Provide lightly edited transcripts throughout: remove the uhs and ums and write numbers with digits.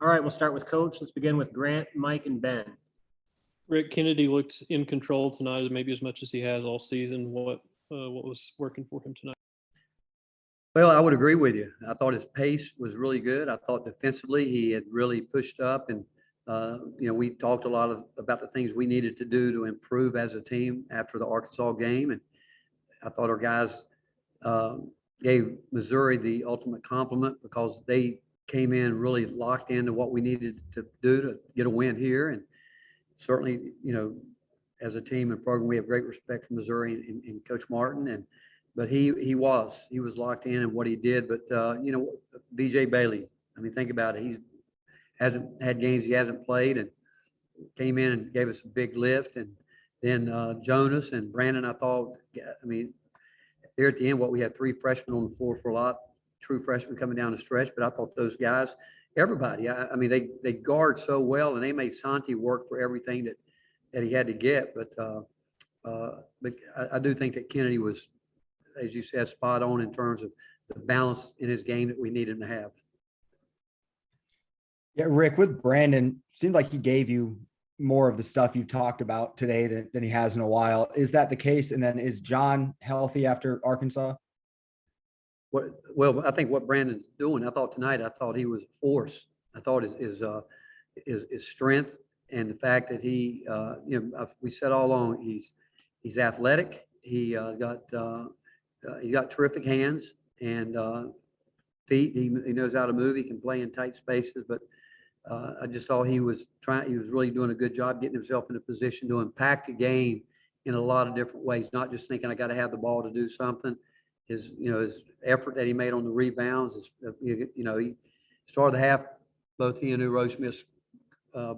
All right, we'll start with Coach. Let's begin with Grant, Mike, and Ben. Rick Kennedy looked in control tonight, maybe as much as he has all season. What was working for him tonight? Well, I would agree with you. I thought his pace was really good. I thought defensively he had really pushed up, and we talked a lot about the things we needed to do to improve as a team after the Arkansas game, and I thought our guys gave Missouri the ultimate compliment because they came in really locked into what we needed to do to get a win here, and certainly, as a team and program, we have great respect for Missouri and Coach Martin, but he was locked in what he did. But VJ Bailey, I mean, think about it. He hasn't had games he hasn't played, and came in and gave us a big lift. And then Jonas and Brandon, I thought, I mean, there at the end, we had 3 freshmen on the floor for a lot, true freshmen coming down the stretch. But I thought those guys, everybody, I mean, they guard so well, and they made Santi work for everything that he had to get. But I do think that Kennedy was, as you said, spot on in terms of the balance in his game that we need him to have. Yeah, Rick, with Brandon, seemed like he gave you more of the stuff you've talked about today than he has in a while. Is that the case? And then is John healthy after Arkansas? Well, I think what Brandon's doing, I thought he was a force. I thought his strength and the fact that he, we said all along, he's athletic. He got terrific hands and feet. He knows how to move. He can play in tight spaces, but I just thought he was really doing a good job getting himself in a position to impact a game in a lot of different ways, not just thinking I got to have the ball to do something. His effort that he made on the rebounds, he started the half, both he and Rose missed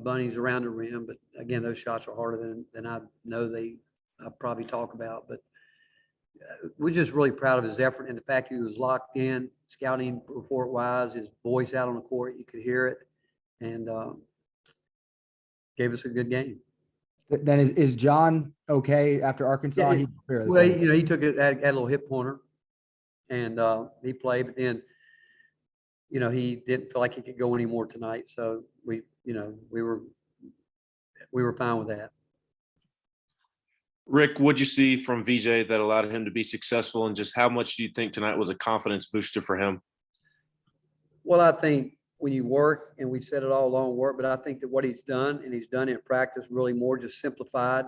bunnies around the rim, but again, those shots are harder than I know I probably talk about, but we're just really proud of his effort and the fact he was locked in, scouting report wise, his voice out on the court, you could hear it, and gave us a good game. Then is John okay after Arkansas? Yeah, he took it, had a little hip pointer, and he played, but then, he didn't feel like he could go anymore tonight. So we were fine with that. Rick, what'd you see from VJ that allowed him to be successful, and just how much do you think tonight was a confidence booster for him? Well, I think when you work, and we said it all along, work, but I think that what he's done, and he's done it in practice, really more just simplified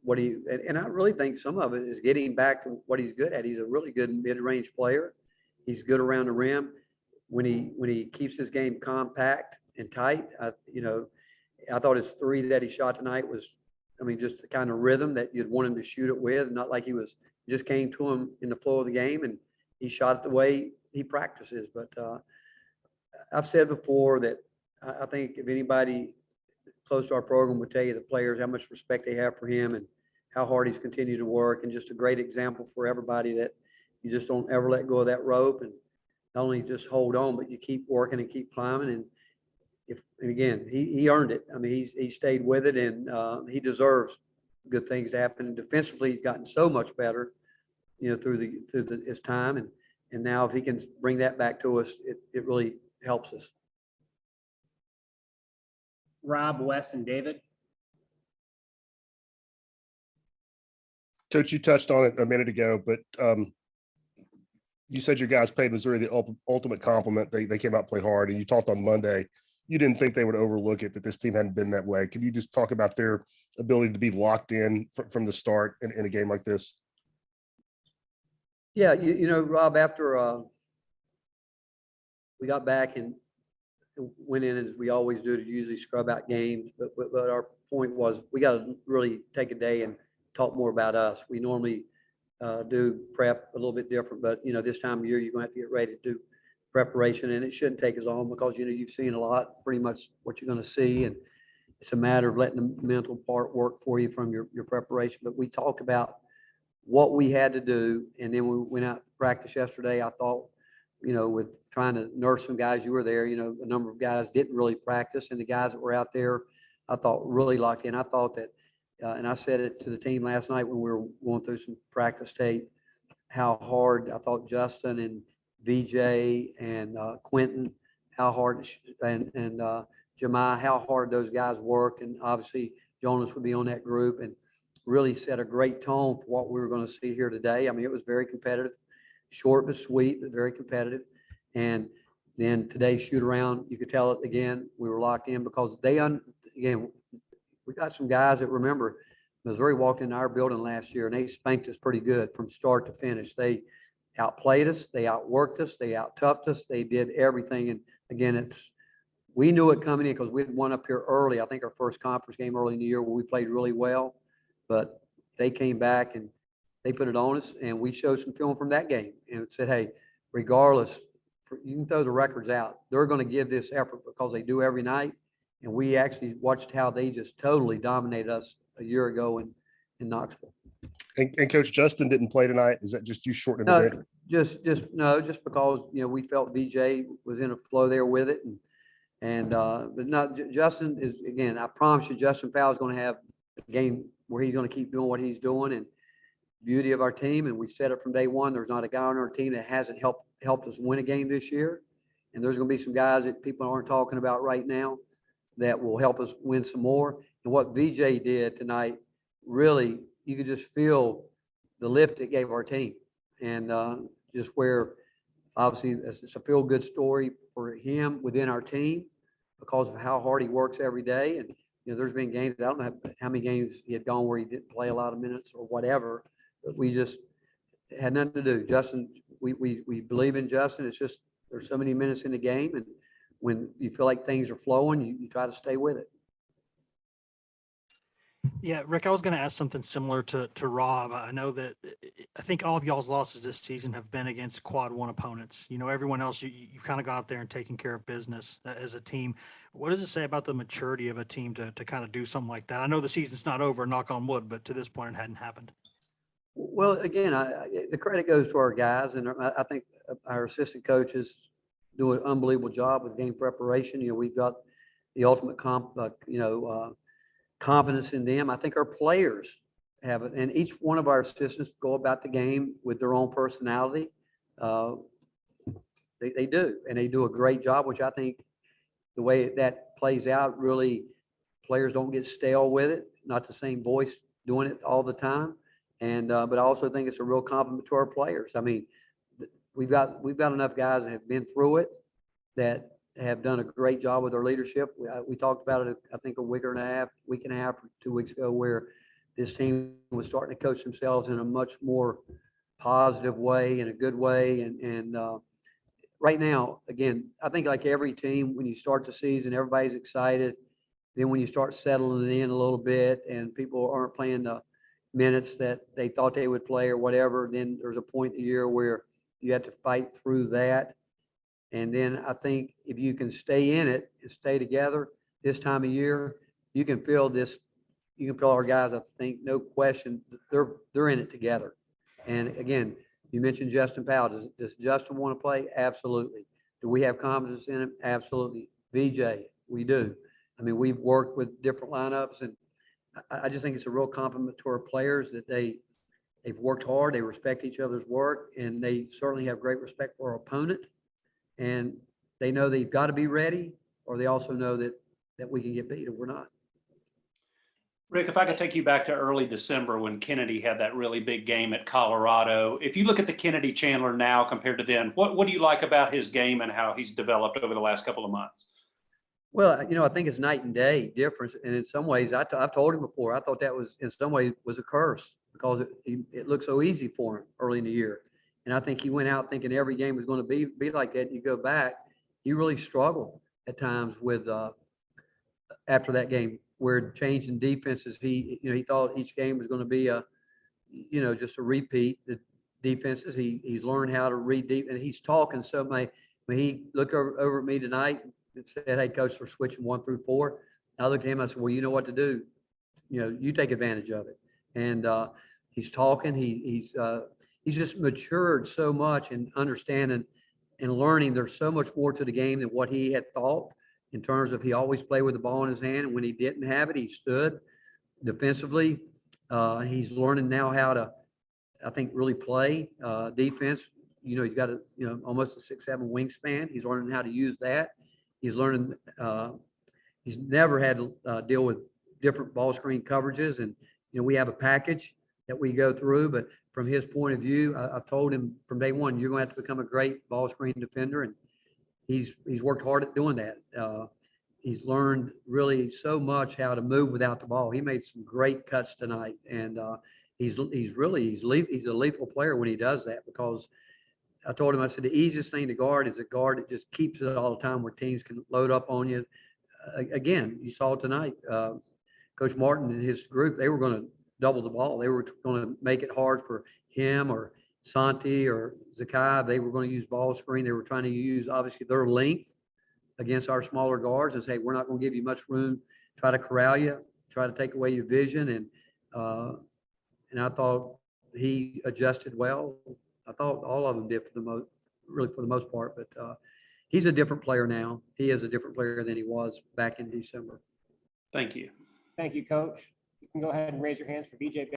and I really think some of it is getting back to what he's good at. He's a really good mid-range player. He's good around the rim. When he keeps his game compact and tight, I thought his 3 that he shot tonight was, just the kind of rhythm that you'd want him to shoot it with, not like he just came to him in the flow of the game and he shot it the way he practices. But I've said before that I think if anybody close to our program would tell you the players, how much respect they have for him and how hard he's continued to work, and just a great example for everybody that you just don't ever let go of that rope and not only just hold on, but you keep working and keep climbing. And again, he earned it. He stayed with it, and he deserves good things to happen. And defensively, he's gotten so much better, through his time, and now if he can bring that back to us, it really helps us. Rob, Wes, and David. Coach, you touched on it a minute ago, but you said your guys paid Missouri the ultimate compliment. They came out and played hard, and you talked on Monday. You didn't think they would overlook it, that this team hadn't been that way. Can you just talk about their ability to be locked in from the start in a game like this? Yeah, Rob, after we got back and went in as we always do to usually scrub out games, but our point was we got to really take a day and talk more about us. We normally do prep a little bit different, but this time of year you're going to have to get ready to do preparation, and it shouldn't take as long because you've seen a lot, pretty much what you're going to see, and it's a matter of letting the mental part work for you from your preparation. But we talked about what we had to do, and then we went out to practice yesterday. I thought, with trying to nurse some guys, you were there, a number of guys didn't really practice, and the guys that were out there, I thought really locked in. I thought that, and I said it to the team last night when we were going through some practice tape, how hard I thought Justin and VJ and Quentin, how hard, and Jemiah, how hard those guys work. And obviously Jonas would be on that group and really set a great tone for what we were going to see here today. I mean, it was very competitive, short but sweet, but very competitive. And then today's shoot around, you could tell it again, we were locked in because again, we got some guys that remember Missouri walked into our building last year and they spanked us pretty good from start to finish. They outplayed us, they outworked us, they out-toughed us, they did everything. And again, we knew it coming in because we had won up here early. I think our first conference game early in the year where we played really well, but they came back and they put it on us, and we showed some film from that game and said, hey, regardless, you can throw the records out. They're going to give this effort because they do every night. And we actually watched how they just totally dominated us a year ago in Knoxville. And Coach Justin didn't play tonight. Is that just you shortening the bench? Just because, we felt VJ was in a flow there with it. But not Justin is, again, I promise you, Justin Powell is going to have a game where he's going to keep doing what he's doing. And beauty of our team, and we said it from day one, there's not a guy on our team that hasn't helped us win a game this year. And there's going to be some guys that people aren't talking about right now that will help us win some more. And what VJ did tonight, really, you could just feel the lift it gave our team. And just where, obviously, it's a feel-good story for him within our team because of how hard he works every day. And, there's been games, I don't know how many games he had gone where he didn't play a lot of minutes or whatever, but we just had nothing to do. Justin, we believe in Justin. It's just there's so many minutes in the game, and when you feel like things are flowing, you try to stay with it. Yeah, Rick, I was going to ask something similar to Rob. I know that I think all of y'all's losses this season have been against quad one opponents. Everyone else, you've kind of gone out there and taken care of business as a team. What does it say about the maturity of a team to kind of do something like that? I know the season's not over, knock on wood, but to this point it hadn't happened. Well, again, the credit goes to our guys, and I think our assistant coaches do an unbelievable job with game preparation. We've got the ultimate confidence in them. I think our players have it, and each one of our assistants go about the game with their own personality. They do, and they do a great job, which I think the way that plays out, really, players don't get stale with it. Not the same voice doing it all the time. And but I also think it's a real compliment to our players. I mean, we've got enough guys that have been through it that have done a great job with their leadership. We talked about it, I think, a week and a half, or 2 weeks ago, where this team was starting to coach themselves in a much more positive way, in a good way. And right now, again, I think like every team, when you start the season, everybody's excited. Then when you start settling in a little bit and people aren't playing the minutes that they thought they would play or whatever, then there's a point in the year where you have to fight through that. And then I think if you can stay in it and stay together this time of year, you can feel our guys, I think, no question, they're in it together. And again, you mentioned Justin Powell. Does Justin want to play? Absolutely. Do we have confidence in him? Absolutely. VJ, we do. I mean, we've worked with different lineups, and I just think it's a real compliment to our players that they've worked hard, they respect each other's work, and they certainly have great respect for our opponent. And they know they've got to be ready, or they also know that we can get beat if we're not. Rick, if I could take you back to early December when Kennedy had that really big game at Colorado. If you look at the Kennedy Chandler now compared to then, what do you like about his game and how he's developed over the last couple of months? Well, I think it's night and day difference. And in some ways, I've told him before, I thought that was, in some ways, was a curse because it looked so easy for him early in the year. And I think he went out thinking every game was going to be like that. And you go back, he really struggled at times with after that game, where changing defenses, he thought each game was going to be just a repeat. The defenses, he's learned how to read deep, and he's talking so much. When he looked over at me tonight and said, "Hey, coach, we're switching 1 through 4." I looked at him. I said, "Well, you know what to do. You take advantage of it." And he's talking. He's just matured so much in understanding and learning. There's so much more to the game than what he had thought. In terms of, he always played with the ball in his hand, and when he didn't have it, he stood defensively. He's learning now how to, I think, really play defense. He's got almost a 6'7" wingspan. He's learning how to use that. He's learning he's never had to deal with different ball screen coverages. And, we have a package that we go through, but from his point of view, I've told him from day one, you're going to have to become a great ball screen defender. And he's worked hard at doing that. He's learned really so much how to move without the ball. He made some great cuts tonight, and he's a lethal player when he does that, because I told him, I said, the easiest thing to guard is a guard that just keeps it all the time, where teams can load up on you. Again, you saw tonight, Coach Martin and his group, they were going to double the ball. They were going to make it hard for him or Santi or Zakai. They were going to use ball screen. They were trying to use, obviously, their length against our smaller guards and say, we're not going to give you much room, try to corral you, try to take away your vision. And I thought he adjusted well. I thought all of them did for the most part, but he's a different player now. He is a different player than he was back in December. Thank you. Thank you, Coach. You can go ahead and raise your hands for VJ.